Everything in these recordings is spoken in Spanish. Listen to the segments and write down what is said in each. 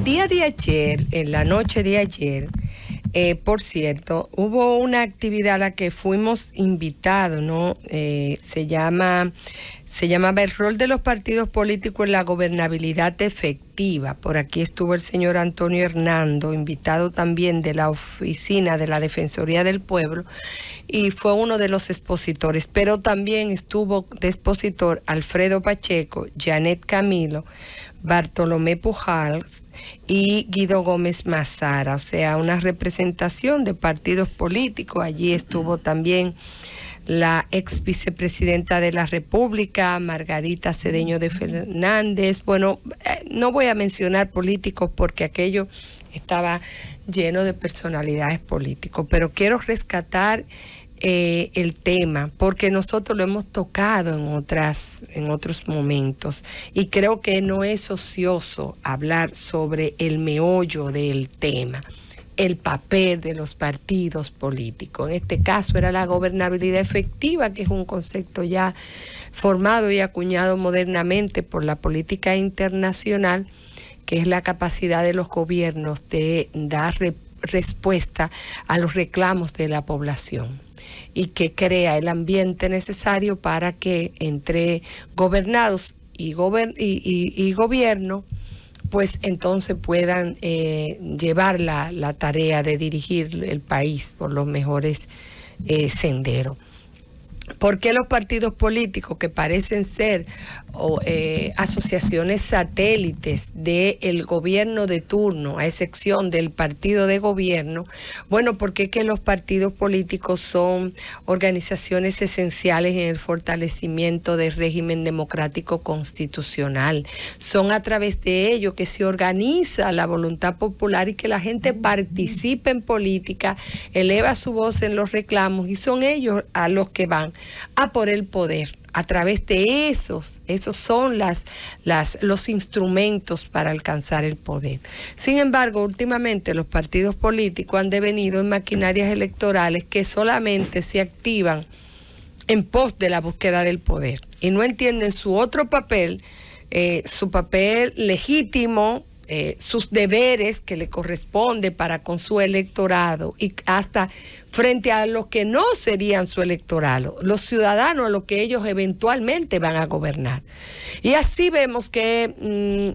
el día de ayer, en la noche de ayer, por cierto, hubo una actividad a la que fuimos invitados, ¿no? Se llamaba el rol de los partidos políticos en la gobernabilidad efectiva. Por aquí estuvo el señor Antonio Hernando, invitado también de la oficina de la Defensoría del Pueblo, y fue uno de los expositores. Pero también estuvo de expositor Alfredo Pacheco, Janet Camilo, Bartolomé Pujals y Guido Gómez Mazara, o sea, una representación de partidos políticos. Allí estuvo también la ex vicepresidenta de la República, Margarita Cedeño de Fernández. Bueno, no voy a mencionar políticos porque aquello estaba lleno de personalidades políticas, pero quiero rescatar el tema, porque nosotros lo hemos tocado en otros momentos, y creo que no es ocioso hablar sobre el meollo del tema, el papel de los partidos políticos. En este caso era la gobernabilidad efectiva, que es un concepto ya formado y acuñado modernamente por la política internacional, que es la capacidad de los gobiernos de dar respuesta a los reclamos de la población, y que crea el ambiente necesario para que entre gobernados y gobierno, pues entonces puedan llevar la tarea de dirigir el país por los mejores senderos. ¿Por qué los partidos políticos, que parecen ser asociaciones satélites del gobierno de turno, a excepción del partido de gobierno? Bueno, porque es que los partidos políticos son organizaciones esenciales en el fortalecimiento del régimen democrático constitucional. Son a través de ello que se organiza la voluntad popular y que la gente participe en política, eleva su voz en los reclamos, y son ellos a los que van a por el poder. A través de esos son los instrumentos para alcanzar el poder. Sin embargo, últimamente los partidos políticos han devenido en maquinarias electorales que solamente se activan en pos de la búsqueda del poder, y no entienden su otro papel, su papel legítimo, sus deberes que le corresponde para con su electorado, y hasta frente a los que no serían su electorado, los ciudadanos a los que ellos eventualmente van a gobernar. Y así vemos que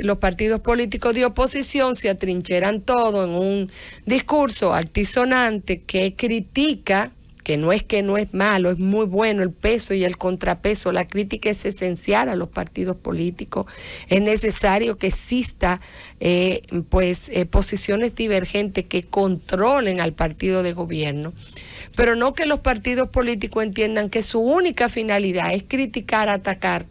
los partidos políticos de oposición se atrincheran todo en un discurso altisonante que critica, que no es malo, es muy bueno el peso y el contrapeso. La crítica es esencial a los partidos políticos. Es necesario que exista posiciones divergentes que controlen al partido de gobierno, pero no que los partidos políticos entiendan que su única finalidad es criticar, atacar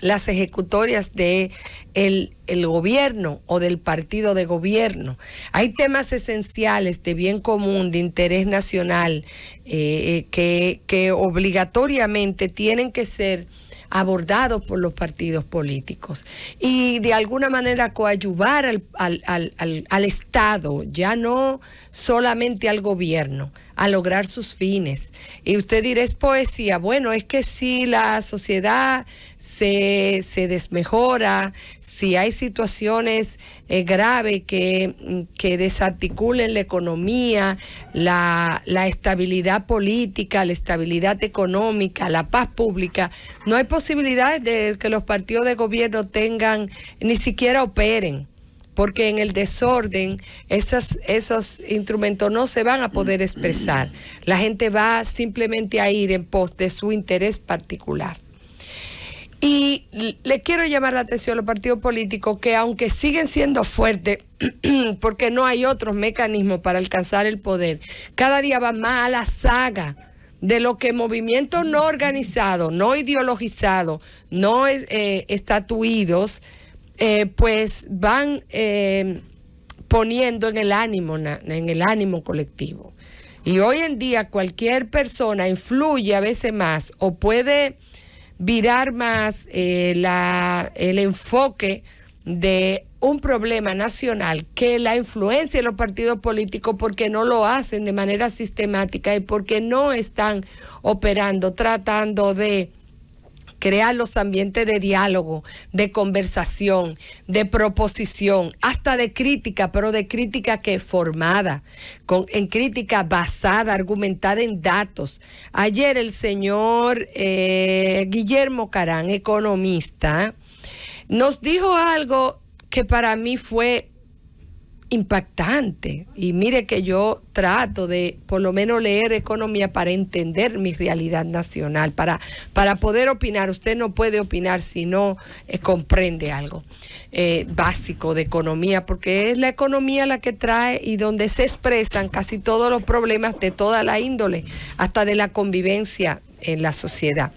las ejecutorias de el gobierno o del partido de gobierno. Hay temas esenciales de bien común, de interés nacional, que obligatoriamente tienen que ser abordados por los partidos políticos, y de alguna manera coadyuvar al Estado, ya no solamente al gobierno, a lograr sus fines. Y usted dirá, es poesía. Bueno, es que si la sociedad se desmejora, si hay situaciones graves que desarticulen la economía, la estabilidad política, la estabilidad económica, la paz pública, no hay posibilidades de que los partidos de gobierno tengan, ni siquiera operen, porque en el desorden esos instrumentos no se van a poder expresar. La gente va simplemente a ir en pos de su interés particular. Y le quiero llamar la atención a los partidos políticos, que aunque siguen siendo fuertes, porque no hay otros mecanismos para alcanzar el poder, cada día va más a la saga de lo que movimientos no organizados, no ideologizados, no estatuidos, pues van poniendo en el ánimo colectivo. Y hoy en día cualquier persona influye a veces más, o puede virar más el enfoque de un problema nacional que la influencia de los partidos políticos, porque no lo hacen de manera sistemática y porque no están operando, tratando de crear los ambientes de diálogo, de conversación, de proposición, hasta de crítica, pero de crítica que formada, en crítica basada, argumentada en datos. Ayer el señor Guillermo Carán, economista, nos dijo algo que para mí fue impactante, y mire que yo trato de por lo menos leer economía para entender mi realidad nacional, para poder opinar. Usted no puede opinar si no comprende algo básico de economía, porque es la economía la que trae y donde se expresan casi todos los problemas de toda la índole, hasta de la convivencia en la sociedad.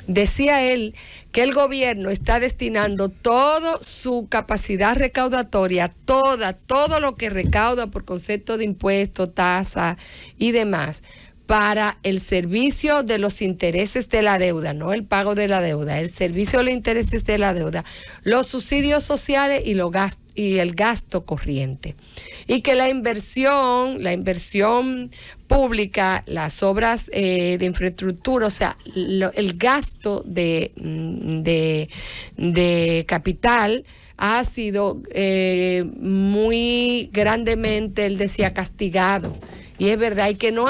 Decía él que el gobierno está destinando toda su capacidad recaudatoria, todo lo que recauda por concepto de impuestos, tasas y demás, para el servicio de los intereses de la deuda, no el pago de la deuda, el servicio de los intereses de la deuda, los subsidios sociales y el gasto corriente. Y que la inversión pública, las obras de infraestructura, o sea, el gasto de capital ha sido muy grandemente, él decía, castigado. Y es verdad, y que no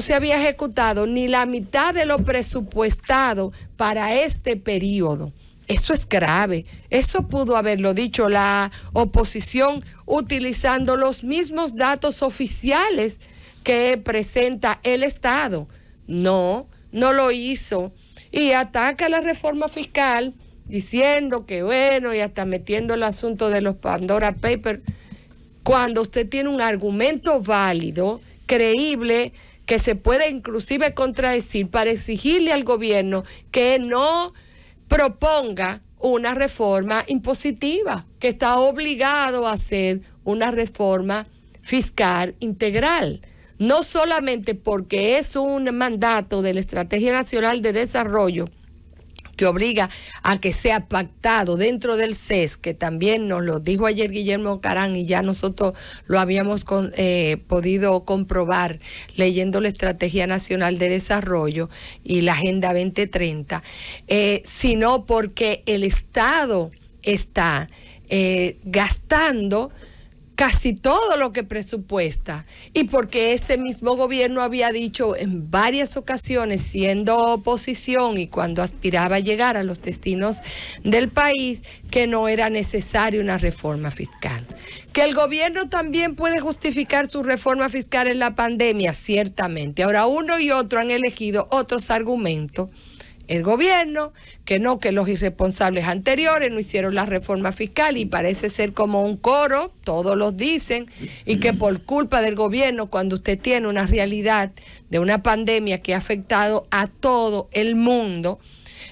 se había ejecutado ni la mitad de lo presupuestado para este periodo. Eso es grave. Eso pudo haberlo dicho la oposición utilizando los mismos datos oficiales que presenta el Estado. No lo hizo. Y ataca la reforma fiscal diciendo que bueno, y hasta metiendo el asunto de los Pandora Papers, cuando usted tiene un argumento válido, creíble, que se puede inclusive contradecir para exigirle al gobierno que no proponga una reforma impositiva, que está obligado a hacer una reforma fiscal integral, no solamente porque es un mandato de la Estrategia Nacional de Desarrollo que obliga a que sea pactado dentro del CES, que también nos lo dijo ayer Guillermo Carán y ya nosotros lo habíamos podido comprobar leyendo la Estrategia Nacional de Desarrollo y la Agenda 2030, sino porque el Estado está gastando casi todo lo que presupuesta, y porque este mismo gobierno había dicho en varias ocasiones, siendo oposición y cuando aspiraba a llegar a los destinos del país, que no era necesaria una reforma fiscal. Que el gobierno también puede justificar su reforma fiscal en la pandemia, ciertamente. Ahora, uno y otro han elegido otros argumentos. El gobierno, que los irresponsables anteriores no hicieron la reforma fiscal y parece ser como un coro, todos los dicen, y que por culpa del gobierno, cuando usted tiene una realidad de una pandemia que ha afectado a todo el mundo,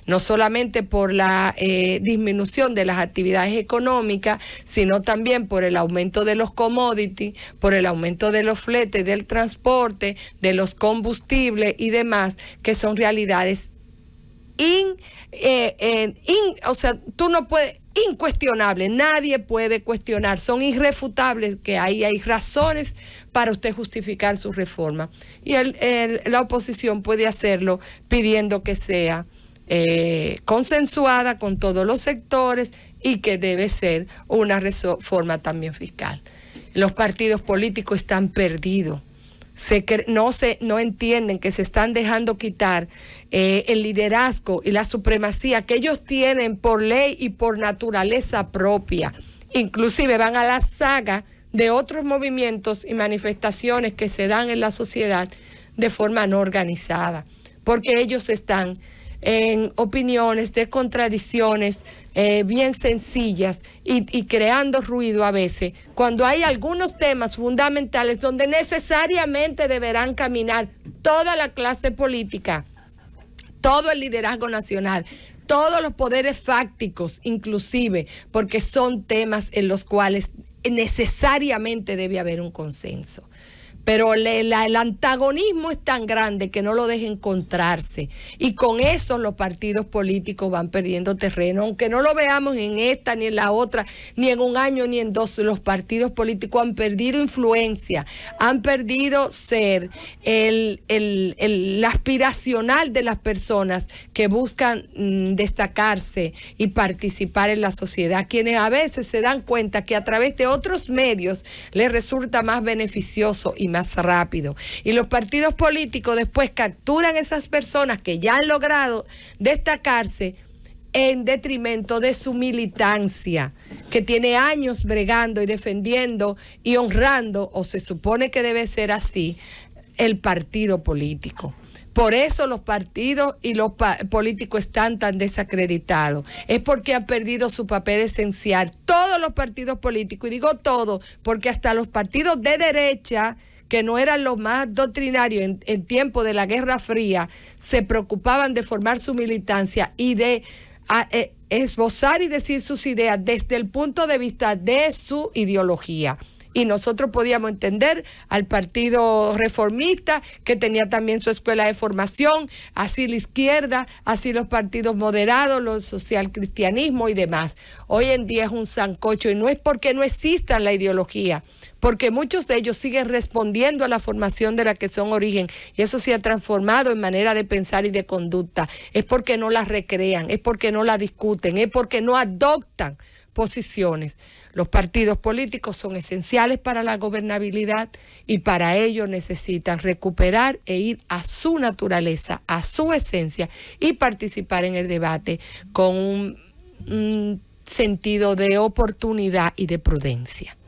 no solamente por la disminución de las actividades económicas, sino también por el aumento de los commodities, por el aumento de los fletes, del transporte, de los combustibles y demás, que son realidades o sea, tú no puedes, incuestionable, nadie puede cuestionar, son irrefutables, que ahí hay razones para usted justificar su reforma. Y la oposición puede hacerlo pidiendo que sea consensuada con todos los sectores y que debe ser una reforma también fiscal. Los partidos políticos están perdidos. No entienden que se están dejando quitar el liderazgo y la supremacía que ellos tienen por ley y por naturaleza propia. Inclusive van a la saga de otros movimientos y manifestaciones que se dan en la sociedad de forma no organizada, porque ellos están en opiniones de contradicciones bien sencillas y creando ruido a veces, cuando hay algunos temas fundamentales donde necesariamente deberán caminar toda la clase política, todo el liderazgo nacional, todos los poderes fácticos inclusive, porque son temas en los cuales necesariamente debe haber un consenso. pero el antagonismo es tan grande que no lo deja encontrarse, y con eso los partidos políticos van perdiendo terreno, aunque no lo veamos en esta ni en la otra, ni en un año ni en dos. Los partidos políticos han perdido influencia, han perdido ser el aspiracional de las personas que buscan destacarse y participar en la sociedad, quienes a veces se dan cuenta que a través de otros medios les resulta más beneficioso y más rápido. Y los partidos políticos después capturan esas personas que ya han logrado destacarse en detrimento de su militancia, que tiene años bregando y defendiendo y honrando, o se supone que debe ser así, el partido político. Por eso los partidos y los políticos están tan desacreditados. Es porque han perdido su papel esencial. Todos los partidos políticos, y digo todos, porque hasta los partidos de derecha, que no eran los más doctrinarios en tiempo de la Guerra Fría, se preocupaban de formar su militancia y de esbozar y decir sus ideas desde el punto de vista de su ideología. Y nosotros podíamos entender al Partido Reformista, que tenía también su escuela de formación, así la izquierda, así los partidos moderados, los socialcristianismo y demás. Hoy en día es un sancocho, y no es porque no exista la ideología, porque muchos de ellos siguen respondiendo a la formación de la que son origen, y eso se ha transformado en manera de pensar y de conducta. Es porque no la recrean, es porque no la discuten, es porque no adoptan posiciones. Los partidos políticos son esenciales para la gobernabilidad, y para ello necesitan recuperar e ir a su naturaleza, a su esencia, y participar en el debate con un sentido de oportunidad y de prudencia.